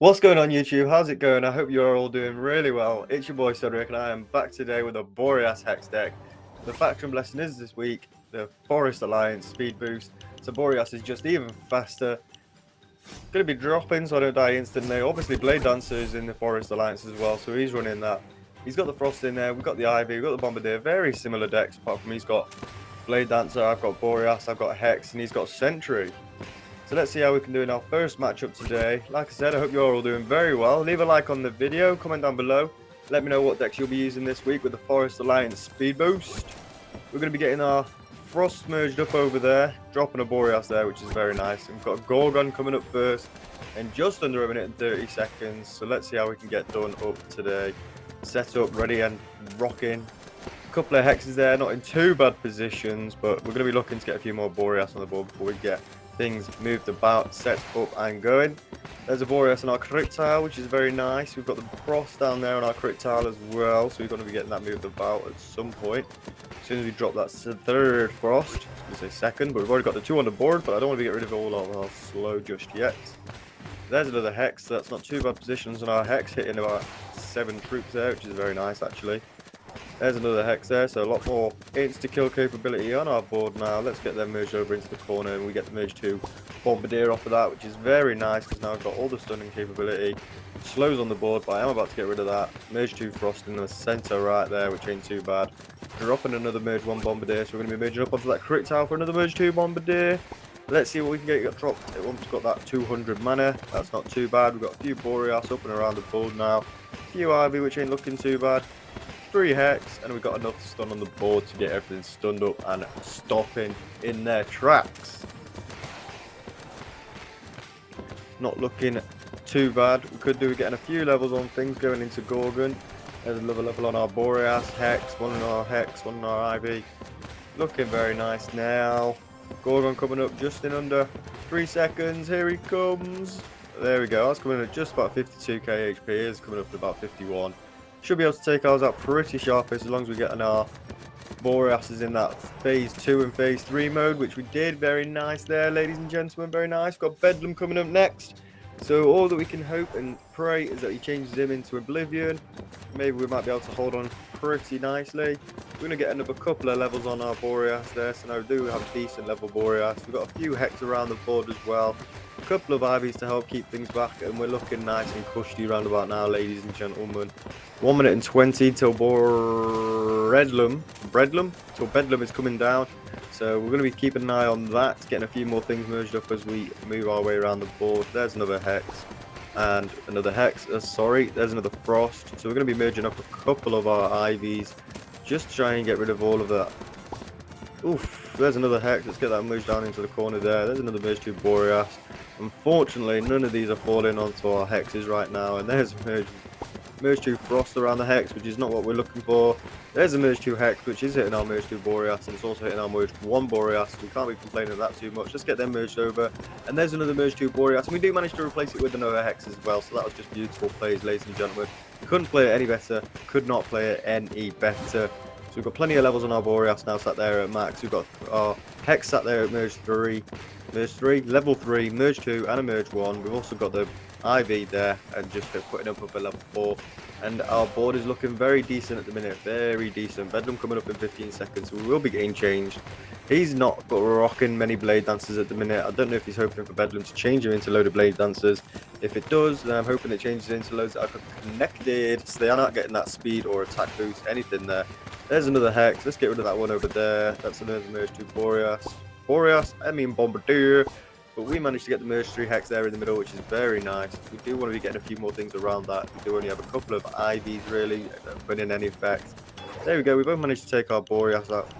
What's going on YouTube? How's it going? I hope you're all doing really well. It's your boy Cedric and I am back today with a Boreas+Hex deck. The faction blessing is this week, the Forest Alliance speed boost. So Boreas is just even faster. Going to be dropping so I don't die instantly. Obviously Blade Dancer is in the Forest Alliance as well, so he's running that. He's got the Frost in there, we've got the Ivy, we've got the Bombardier. Very similar decks apart from he's got Blade Dancer, I've got Boreas, I've got Hex, and he's got Sentry. So let's see how we can do in our first matchup today. Like I said, I hope you're all doing very well. Leave a like on the video, comment down below. Let me know what decks you'll be using this week with the Forest Alliance Speed Boost. We're going to be getting our Frost merged up over there, dropping a Boreas there, which is very nice. And we've got a Gorgon coming up first, in just under a minute and 30 seconds. So let's see how we can get done up today. Set up, ready and rocking. A couple of Hexes there, not in too bad positions, but we're going to be looking to get a few more Boreas on the board before we get things moved about, set up and going. There's a Boreas on our crit tile, which is very nice. We've got the Frost down there on our crit tile as well, so we're going to be getting that moved about at some point. As soon as we drop that third Frost, I was going to say second, but we've already got the two on the board, but I don't want to get rid of all of our slow just yet. There's another Hex, so that's not too bad positions on our Hex, hitting about 7 troops there, which is very nice actually. There's another Hex there, so a lot more insta-kill capability on our board now. Let's get them merged over into the corner and we get the merge 2 Bombardier off of that, which is very nice because now I've got all the stunning capability. Slows on the board, but I am about to get rid of that. Merge 2 Frost in the centre right there, which ain't too bad. Dropping another merge 1 Bombardier, so we're going to be merging up onto that crit tile for another merge 2 Bombardier. Let's see what we can get dropped. Once got that 200 mana, that's not too bad. We've got a few Boreas up and around the board now. A few Ivy, which ain't looking too bad. 3 Hex, and we've got enough stun on the board to get everything stunned up and stopping in their tracks. Not looking too bad. We could do with getting a few levels on things going into Gorgon. There's another level on our Boreas, Hex, one on our Hex, one on our Ivy. Looking very nice now. Gorgon coming up just in under 3 seconds. Here he comes. There we go. That's coming at just about 52k HP. He's coming up to about 51. Should be able to take ours out pretty sharp as long as we get on our Boreases in that phase 2 and phase 3 mode, which we did. Very nice there, ladies and gentlemen, very nice. We've got Bedlam coming up next. So all that we can hope and pray is that he changes him into Oblivion. Maybe we might be able to hold on pretty nicely. We're going to get another couple of levels on our Boreas there, so now we do have a decent level Boreas. We've got a few Hex around the board as well. A couple of Ivies to help keep things back, and we're looking nice and cushy round about now, ladies and gentlemen. 1 minute and 20 till Bedlam is coming down. So we're going to be keeping an eye on that, getting a few more things merged up as we move our way around the board. There's another Hex and another Hex. There's another Frost. So we're going to be merging up a couple of our Ivies just to try and get rid of all of that. Oof, there's another Hex. Let's get that merged down into the corner there. There's another merge 2 Boreas. Unfortunately, none of these are falling onto our Hexes right now. And there's merge 2 Frost around the Hex, which is not what we're looking for. There's a merge 2 Hex, which is hitting our merge 2 Boreas, and it's also hitting our merge 1 Boreas. We can't be complaining of that too much. Let's get them merged over. And there's another merge 2 Boreas, and we do manage to replace it with another Hex as well. So that was just beautiful plays, ladies and gentlemen. Couldn't play it any better. Could not play it any better. So we've got plenty of levels on our Boreas now sat there at max. We've got our Hex sat there at merge 3, level 3, merge 2, and a merge 1. We've also got the Ivy there and just putting up a level 4. And our board is looking very decent at the minute, very decent. Bedlam coming up in 15 seconds, so we will be getting changed. He's not rocking many Blade Dancers at the minute. I don't know if he's hoping for Bedlam to change him into a load of Blade Dancers. If it does, then I'm hoping it changes into loads that are connected, so they are not getting that speed or attack boost, anything there. There's another Hex. Let's get rid of that one over there. That's another merge 2 Bombardier. But we managed to get the merge 3 Hex there in the middle, which is very nice. We do want to be getting a few more things around that. We do only have a couple of Ivies really putting in any effect. There we go. We both managed to take our Boreas out.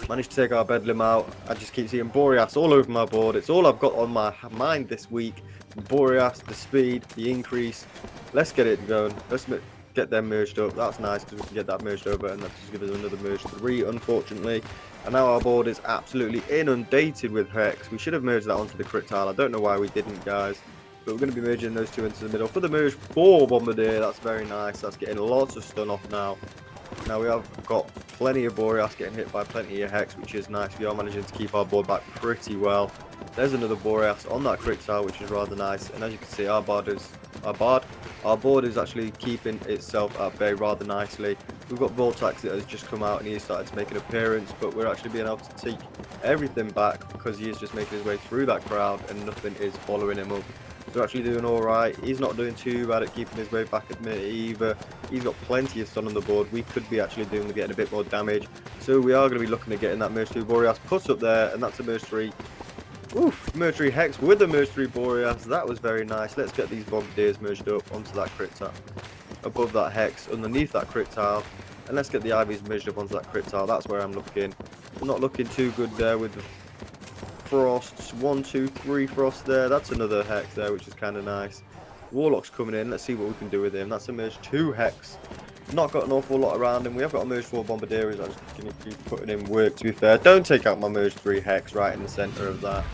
Managed to take our Bedlam out. I just keep seeing Boreas all over my board. It's all I've got on my mind this week. Boreas, the speed, the increase. Let's get it going. Let's get them merged up. That's nice because we can get that merged over, and that just gives us another merge 3, unfortunately. And now our board is absolutely inundated with Hex. We should have merged that onto the crit tile. I don't know why we didn't, guys. But we're going to be merging those two into the middle. For the merge 4 Bombardier, that's very nice. That's getting lots of stun off now. Now we have got plenty of Boreas getting hit by plenty of Hex, which is nice. We are managing to keep our board back pretty well. There's another Boreas on that crit tile, which is rather nice. And as you can see, our board is actually keeping itself at bay rather nicely. We've got Vortex that has just come out and he started to make an appearance, but we're actually being able to take everything back because he is just making his way through that crowd and nothing is following him up. So actually doing alright. He's not doing too bad at keeping his way back at me either. He's got plenty of stun on the board. We could be actually doing getting a bit more damage. So we are going to be looking at getting that Merge 2 Boreas put up there, and that's a Merge 3. Oof, Merge 3 Hex with the Merge 3 Boreas. That was very nice. Let's get these Bombardiers merged up onto that crit tile. Above that Hex, underneath that crit tile. And let's get the IVs merged up onto that crit tile. That's where I'm looking. I'm not looking too good there with the frosts. 1, 2, 3 frost there. That's another Hex there, which is kind of nice. Warlock's coming in. Let's see what we can do with him. That's a Merge 2 Hex. Not got an awful lot around him. We have got a Merge 4 Bombardier. I'm just going to keep putting in work, to be fair. Don't take out my Merge 3 Hex right in the centre of that.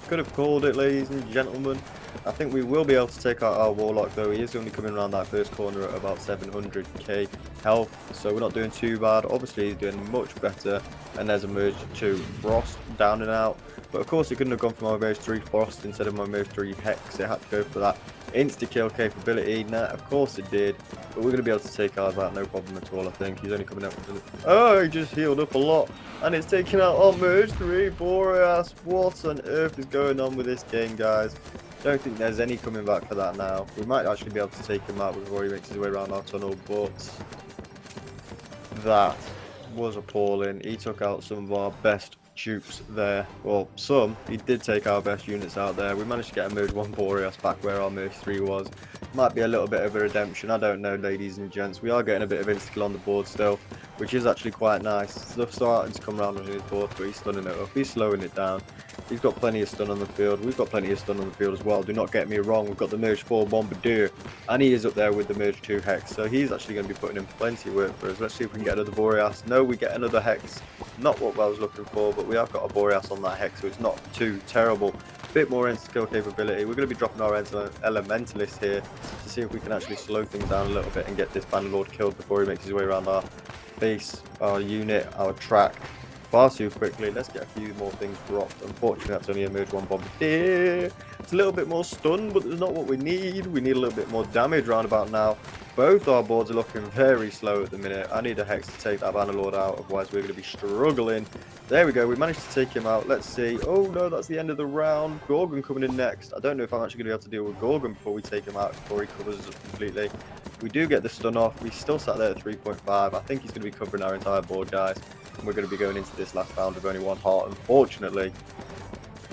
Could have called it, ladies and gentlemen. I think we will be able to take out our Warlock, though. He is only coming around that first corner at about 700k health, so we're not doing too bad. Obviously, he's doing much better. And there's a Merge 2 Frost down and out. But of course, it couldn't have gone for my Merge 3 Frost instead of my Merge 3 Hex. It had to go for that insta-kill capability. Nah, of course it did. But we're going to be able to take ours out, no problem at all, I think. He's only coming out with it. Oh, he just healed up a lot. And it's taking out our Merge 3 Boreas. What on earth is going on with this game, guys? Don't think there's any coming back for that now. We might actually be able to take him out before he makes his way around our tunnel, but that was appalling. He took out some of our best troops there. Well, some. He did take our best units out there. We managed to get a Merge 1 Boreas back where our Merge 3 was. Might be a little bit of a redemption. I don't know, ladies and gents. We are getting a bit of insta-kill on the board still, which is actually quite nice. Stuff starting to come around on his board, but he's stunning it up. He's slowing it down. He's got plenty of stun on the field. We've got plenty of stun on the field as well. Do not get me wrong. We've got the Merge 4 Bombardier, and he is up there with the Merge 2 Hex. So he's actually going to be putting in plenty of work for us. Let's see if we can get another Boreas. No, we get another Hex. Not what I was looking for, but we have got a Boreas on that Hex, so it's not too terrible. Bit more insta-kill capability. We're going to be dropping our Elementalist here to see if we can actually slow things down a little bit and get this Bannerlord killed before he makes his way around our base, our unit, our track far too quickly. Let's get a few more things dropped. Unfortunately, that's only a Merge 1 Bombardier. It's a little bit more stun, but it's not what we need. We need a little bit more damage round about now. Both our boards are looking very slow at the minute. I need a Hex to take that Bannerlord out, otherwise we're going to be struggling. There we go, we managed to take him out. Let's see. Oh no, that's the end of the round. Gorgon coming in next. I don't know if I'm actually going to be able to deal with Gorgon before we take him out, before he covers us up completely. We do get the stun off. We still sat there at 3.5. I think he's going to be covering our entire board, guys. And we're going to be going into this last round with only 1 heart, unfortunately.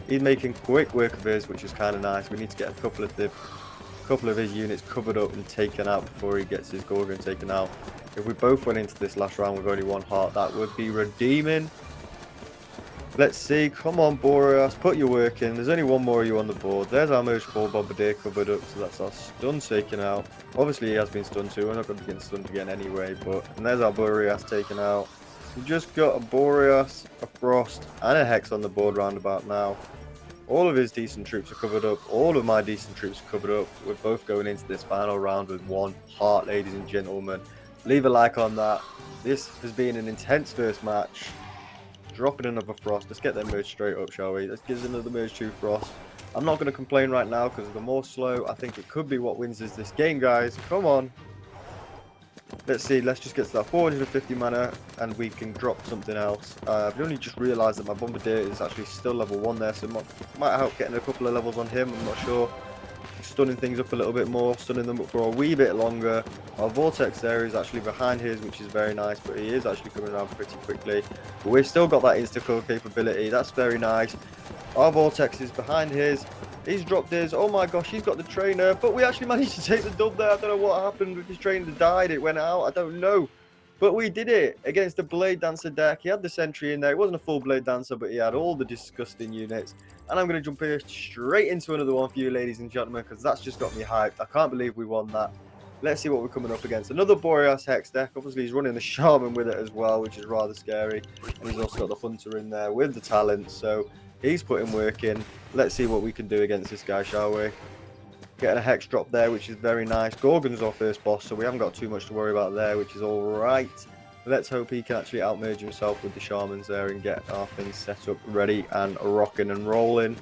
He's making quick work of his, which is kind of nice. We need to get a couple of his units covered up and taken out before he gets his Gorgon taken out. If we both went into this last round with only 1 heart, that would be redeeming. Let's see. Come on, Boreas. Put your work in. There's only 1 more of you on the board. There's our Merge 4 Bombardier covered up, so that's our stun taken out. Obviously, he has been stunned too. We're not going to be getting stunned again anyway, but... And there's our Boreas taken out. We've just got a Boreas, a Frost, and a Hex on the board roundabout now. All of his decent troops are covered up. All of my decent troops are covered up. We're both going into this final round with 1 heart, ladies and gentlemen. Leave a like on that. This has been an intense first match. Dropping another Frost. Let's get that Merge straight up, shall we? Let's give us another Merge 2 Frost. I'm not going to complain right now because the more slow, I think it could be what wins us this game, guys. Come on. Let's see, let's just get to that 450 mana and we can drop something else. I've only just realised that my Bombardier is actually still level 1 there, so it might help getting a couple of levels on him, I'm not sure. Stunning things up a little bit more, stunning them up for a wee bit longer. Our Vortex there is actually behind his, which is very nice, but he is actually coming around pretty quickly. But we've still got that insta-kill capability, that's very nice. Our Vortex is behind his. He's dropped his. Oh my gosh, he's got the trainer. But we actually managed to take the dub there. I don't know what happened with his trainer. Died. It went out. I don't know. But we did it against the Blade Dancer deck. He had the Sentry in there. It wasn't a full Blade Dancer, but he had all the disgusting units. And I'm going to jump here straight into another one for you, ladies and gentlemen, because that's just got me hyped. I can't believe we won that. Let's see what we're coming up against. Another Boreas Hex deck. Obviously, he's running the Shaman with it as well, which is rather scary. And he's also got the Hunter in there with the talent. So he's putting work in. Let's see what we can do against this guy, shall we? Getting a Hex drop there, which is very nice. Gorgon's our first boss, so we haven't got too much to worry about there, which is all right. Let's hope he can actually outmerge himself with the Shamans there and get our things set up, ready and rocking and rolling.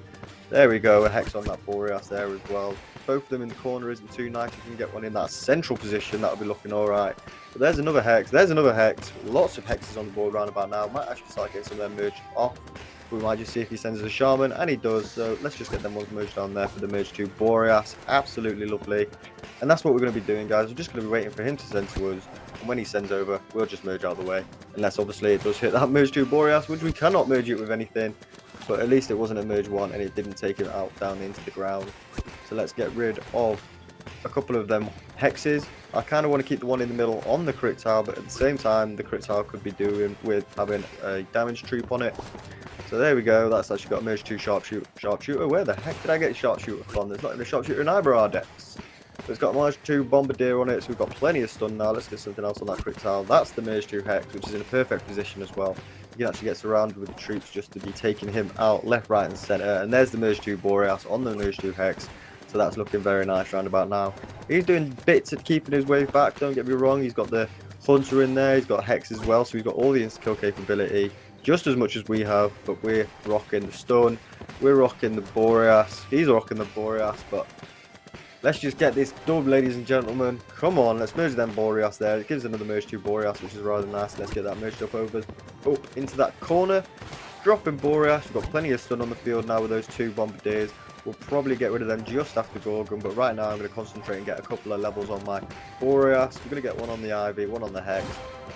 There we go, a Hex on that Boreas there as well. Both of them in the corner isn't too nice. If you can get one in that central position, that'll be looking alright. But there's another Hex, there's another Hex. Lots of Hexes on the board round about now. Might actually start getting some of them merged off. We might just see if he sends us a Shaman, and he does. So let's just get them ones merged down there for the merge to Boreas. Absolutely lovely. And that's what we're going to be doing, guys. We're just going to be waiting for him to send to us. And when he sends over, we'll just merge out of the way. Unless, obviously, it does hit that merge to Boreas, which we cannot merge it with anything. But at least it wasn't a merge one, and it didn't take him out down into the ground. So let's get rid of a couple of them Hexes. I kind of want to keep the one in the middle on the crit tile, but at the same time, the crit tile could be doing with having a damage troop on it. So there we go, that's actually got a merge to sharpshooter. Where the heck did I get sharpshooter from? There's not even a sharpshooter in either of our decks. But it's got a merge 2 bombardier on it, so we've got plenty of stun now. Let's get something else on that crit tile. That's the merge 2 Hex, which is in a perfect position as well. You can actually get surrounded with the troops just to be taking him out left, right and centre. And there's the merge 2 Boreas on the merge 2 Hex. So that's looking very nice round about now. He's doing bits at keeping his wave back, don't get me wrong. He's got the Hunter in there, he's got Hex as well, so he's got all the insta-kill capability. Just as much as we have, but we're rocking the stun, we're rocking the Boreas, he's rocking the Boreas, but let's just get this dub, ladies and gentlemen. Come on, let's merge them Boreas there. It gives another merge to Boreas, which is rather nice. Let's get that merged up into that corner. Dropping Boreas, we've got plenty of stun on the field now with those 2 bombardiers. We'll probably get rid of them just after Gorgon, but right now I'm going to concentrate and get a couple of levels on my Boreas. We're going to get one on the Ivy, one on the Hex.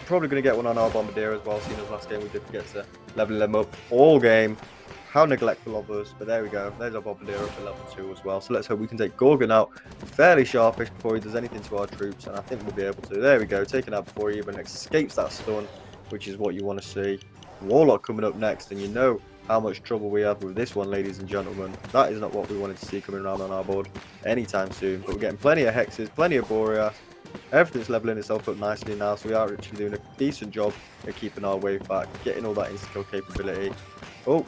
Probably going to get one on our Bombardier as well, seeing as last game we did forget to level them up all game. How neglectful of us, but there we go. There's our Bombardier up at level 2 as well. So let's hope we can take Gorgon out fairly sharpish before he does anything to our troops, and I think we'll be able to. There we go, taken out before he even escapes that stun, which is what you want to see. Warlock coming up next, and you know how much trouble we have with this one, ladies and gentlemen. That is not what we wanted to see coming around on our board anytime soon, but we're getting plenty of Hexes, plenty of Boreas. Everything's leveling itself up nicely now, so we are actually doing a decent job at keeping our wave back, getting all that insta-kill capability. Oh,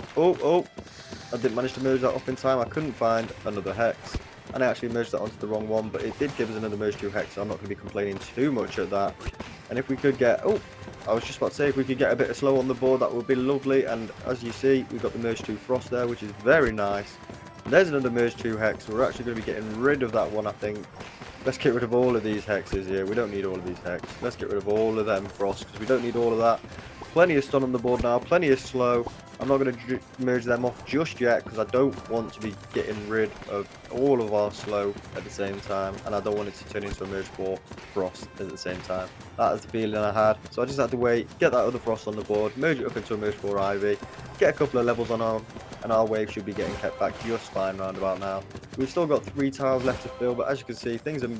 I didn't manage to merge that off in time. I couldn't find another Hex, and I actually merged that onto the wrong one, but it did give us another merge 2 Hex, so I'm not going to be complaining too much at that. And if we could get, I was just about to say, if we could get a bit of slow on the board, that would be lovely. And as you see, we've got the merge 2 Frost there, which is very nice. And there's another merge 2 Hex. We're actually going to be getting rid of that one, I think. Let's get rid of all of these Hexes here. We don't need all of these Hex. Let's get rid of all of them Frost, because we don't need all of that. Plenty of stun on the board now, plenty of slow. I'm not going to merge them off just yet, because I don't want to be getting rid of all of our slow at the same time, and I don't want it to turn into a merge 4 Frost at the same time. That is the feeling I had, so I just had to wait, get that other Frost on the board, merge it up into a merge 4 Ivy, get a couple of levels on arm, and our wave should be getting kept back just fine round about now. We've still got 3 tiles left to fill, but as you can see, things are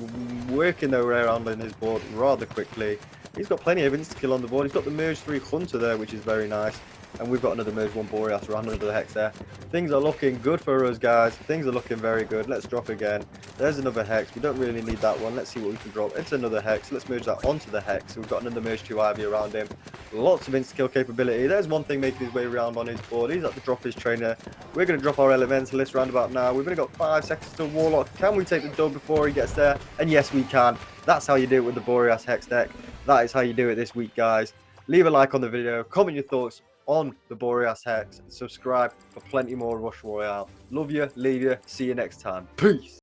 working their way around on his board rather quickly. He's got plenty of insta-kill on the board. He's got the merge 3 Hunter there, which is very nice. And we've got another merge 1 Boreas around under the Hex there. Things are looking good for us, guys. Things are looking very good. Let's drop again. There's another Hex. We don't really need that one. Let's see what we can drop. It's another Hex. Let's merge that onto the Hex. We've got another merge 2 Ivy around him. Lots of insta-kill capability. There's one thing making his way around on his board. He's at to drop his trainer. We're going to drop our Elementalist roundabout now. We've only got 5 seconds to Warlock. Can we take the dub before he gets there? And yes, we can. That's how you do it with the Boreas Hex deck. That is how you do it this week, guys. Leave a like on the video. Comment your thoughts on the Boreas Hex. Subscribe for plenty more Rush Royale. Love you, leave you, see you next time. Peace.